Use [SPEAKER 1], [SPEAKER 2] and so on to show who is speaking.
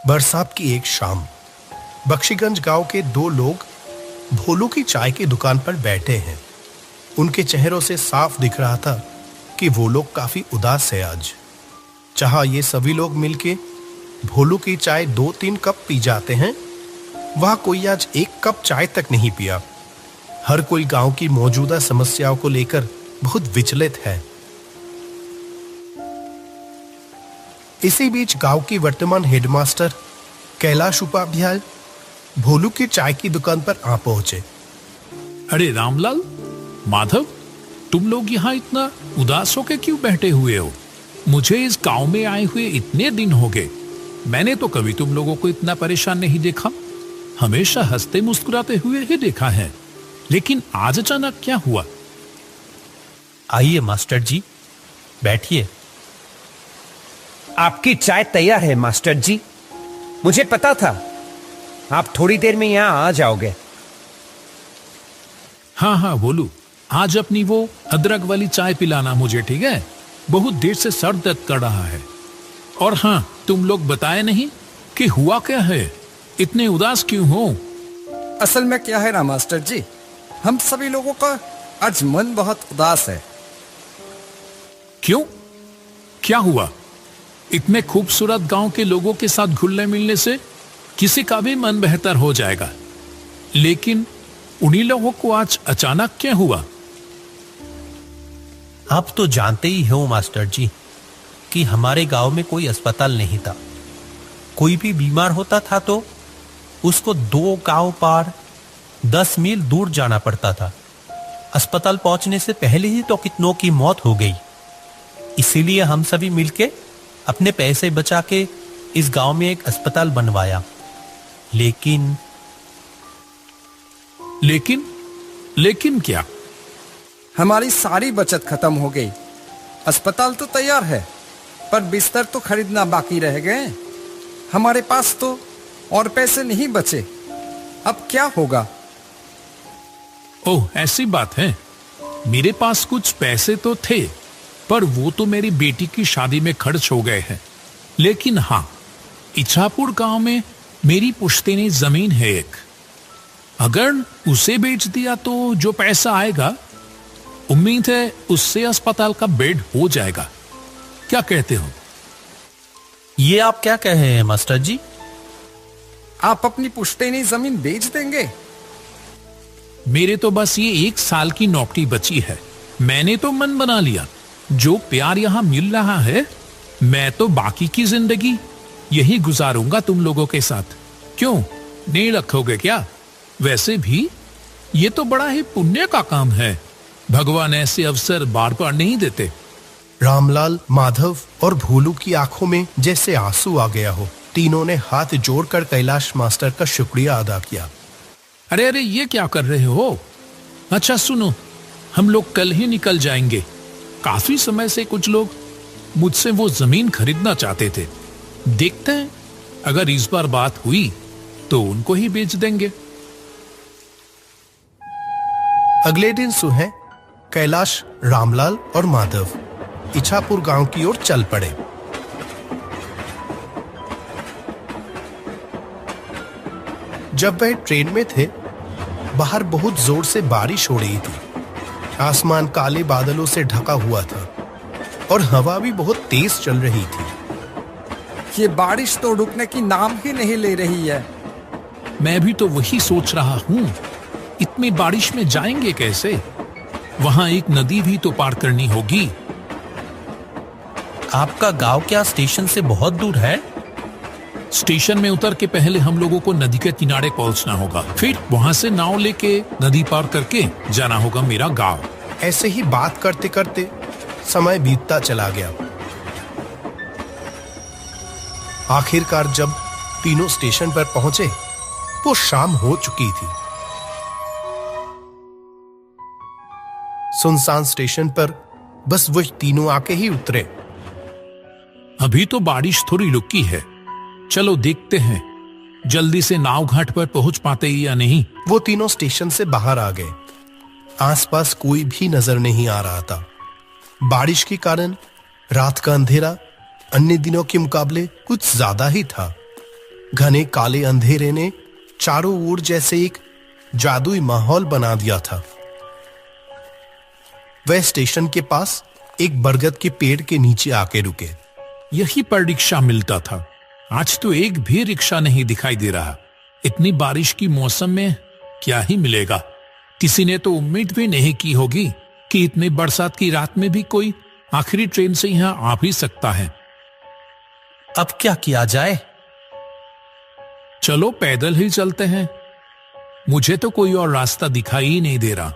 [SPEAKER 1] बरसात की एक शाम बख्शीगंज गांव के दो लोग भोलू की चाय की दुकान पर बैठे हैं। उनके चेहरों से साफ दिख रहा था कि वो लोग काफी उदास है आज। चाहे ये सभी लोग मिलके भोलू की चाय 2-3 कप पी जाते हैं, वह कोई आज 1 कप चाय तक नहीं पिया। हर कोई गांव की मौजूदा समस्याओं को लेकर बहुत विचलित है। इसी बीच गांव की वर्तमान हेडमास्टर कैलाश उपाध्याय भोलू की चाय की दुकान पर आ पहुंचे।
[SPEAKER 2] अरे रामलाल, माधव, तुम लोग यहाँ इतना उदास होकर क्यों बैठे हुए हो? मुझे इस गांव में आए हुए इतने दिन हो गए, मैंने तो कभी तुम लोगों को इतना परेशान नहीं देखा। हमेशा हंसते मुस्कुराते हुए ही देखा है, लेकिन आज अचानक क्या हुआ?
[SPEAKER 3] आइए मास्टर जी, बैठिए।
[SPEAKER 4] आपकी चाय तैयार है मास्टर जी। मुझे पता था आप थोड़ी देर में यहाँ आ जाओगे।
[SPEAKER 2] हाँ हाँ बोलू, आज अपनी वो अदरक वाली चाय पिलाना मुझे, ठीक है? बहुत देर से सर दर्द कर रहा है। और हाँ, तुम लोग बताए नहीं कि हुआ क्या है, इतने उदास क्यों हो?
[SPEAKER 5] असल में क्या है ना मास्टर जी, हम सभी लोगों का आज मन बहुत उदास है।
[SPEAKER 2] क्यों? क्या हुआ? इतने खूबसूरत गांव के लोगों के साथ घुलने मिलने से किसी का भी मन बेहतर हो जाएगा, लेकिन उन्हीं लोगों को आज अचानक क्या हुआ?
[SPEAKER 3] आप तो जानते ही हो मास्टर जी कि हमारे गांव में कोई अस्पताल नहीं था। कोई भी बीमार होता था तो उसको 2 गांव पार 10 मील दूर जाना पड़ता था। अस्पताल पहुंचने से पहले ही तो कितनों की मौत हो गई। इसीलिए हम सभी मिलके अपने पैसे बचा के इस गांव में एक अस्पताल बनवाया।
[SPEAKER 2] लेकिन क्या?
[SPEAKER 5] हमारी सारी बचत खत्म हो गई। अस्पताल तो तैयार है, पर बिस्तर तो खरीदना बाकी रह गए। हमारे पास तो और पैसे नहीं बचे। अब क्या होगा?
[SPEAKER 2] ओह, ऐसी बात है। मेरे पास कुछ पैसे तो थे, पर वो तो मेरी बेटी की शादी में खर्च हो गए हैं। लेकिन हाँ, इच्छापुर गांव में मेरी पुश्तैनी जमीन है एक। अगर उसे बेच दिया तो जो पैसा आएगा, उम्मीद है उससे अस्पताल का बेड हो जाएगा। क्या कहते हो?
[SPEAKER 3] ये आप क्या कह रहे हैं मास्टर जी?
[SPEAKER 5] आप अपनी पुश्तैनी जमीन बेच देंगे?
[SPEAKER 2] मेरे तो बस ये 1 साल की नौकरी बची है। मैंने तो मन बना लिया, जो प्यार यहां मिल रहा है, मैं तो बाकी की जिंदगी यही गुजारूंगा तुम लोगों के साथ। क्यों, नहीं रखोगे क्या? वैसे भी ये तो बड़ा ही पुण्य का काम है। भगवान ऐसे अवसर बार बार नहीं देते।
[SPEAKER 1] रामलाल, माधव और भोलू की आंखों में जैसे आंसू आ गया हो। तीनों ने हाथ जोड़कर कैलाश मास्टर का शुक्रिया अदा किया।
[SPEAKER 2] अरे अरे, ये क्या कर रहे हो? अच्छा सुनो, हम लोग कल ही निकल जाएंगे। काफी समय से कुछ लोग मुझसे वो जमीन खरीदना चाहते थे। देखते हैं, अगर इस बार बात हुई तो उनको ही बेच देंगे।
[SPEAKER 1] अगले दिन सुबह कैलाश, रामलाल और माधव इच्छापुर गांव की ओर चल पड़े। जब वह ट्रेन में थे, बाहर बहुत जोर से बारिश हो रही थी। आसमान काले बादलों से ढका हुआ था और हवा भी बहुत तेज चल रही थी।
[SPEAKER 5] ये बारिश तो रुकने की नाम ही नहीं ले रही है।
[SPEAKER 2] मैं भी तो वही सोच रहा हूं, इतनी बारिश में जाएंगे कैसे? वहां एक नदी भी तो पार करनी होगी।
[SPEAKER 3] आपका गांव क्या स्टेशन से बहुत दूर है?
[SPEAKER 2] स्टेशन में उतर के पहले हम लोगों को नदी के किनारे पहुंचना होगा, फिर वहां से नाव लेके नदी पार करके जाना होगा मेरा गांव।
[SPEAKER 1] ऐसे ही बात करते करते समय बीतता चला गया। आखिरकार जब तीनों स्टेशन पर पहुंचे, वो शाम हो चुकी थी। सुनसान स्टेशन पर बस वो तीनों आके ही उतरे।
[SPEAKER 2] अभी तो बारिश थोड़ी रुकी है, चलो देखते हैं जल्दी से नाव घाट पर पहुंच पाते या नहीं।
[SPEAKER 1] वो तीनों स्टेशन से बाहर आ गए। आसपास कोई भी नजर नहीं आ रहा था। बारिश के कारण रात का अंधेरा अन्य दिनों के मुकाबले कुछ ज्यादा ही था। घने काले अंधेरे ने चारों ओर जैसे एक जादुई माहौल बना दिया था। वह स्टेशन के पास एक बरगद के पेड़ के नीचे आके रुके।
[SPEAKER 2] यही पर रिक्शा मिलता था। आज तो एक भी रिक्शा नहीं दिखाई दे रहा। इतनी बारिश की मौसम में क्या ही मिलेगा। किसी ने तो उम्मीद भी नहीं की होगी कि इतनी बरसात की रात में भी कोई आखिरी ट्रेन से यहां आ भी सकता है।
[SPEAKER 3] अब क्या किया जाए?
[SPEAKER 2] चलो पैदल ही चलते हैं। मुझे तो कोई और रास्ता दिखाई ही नहीं दे रहा।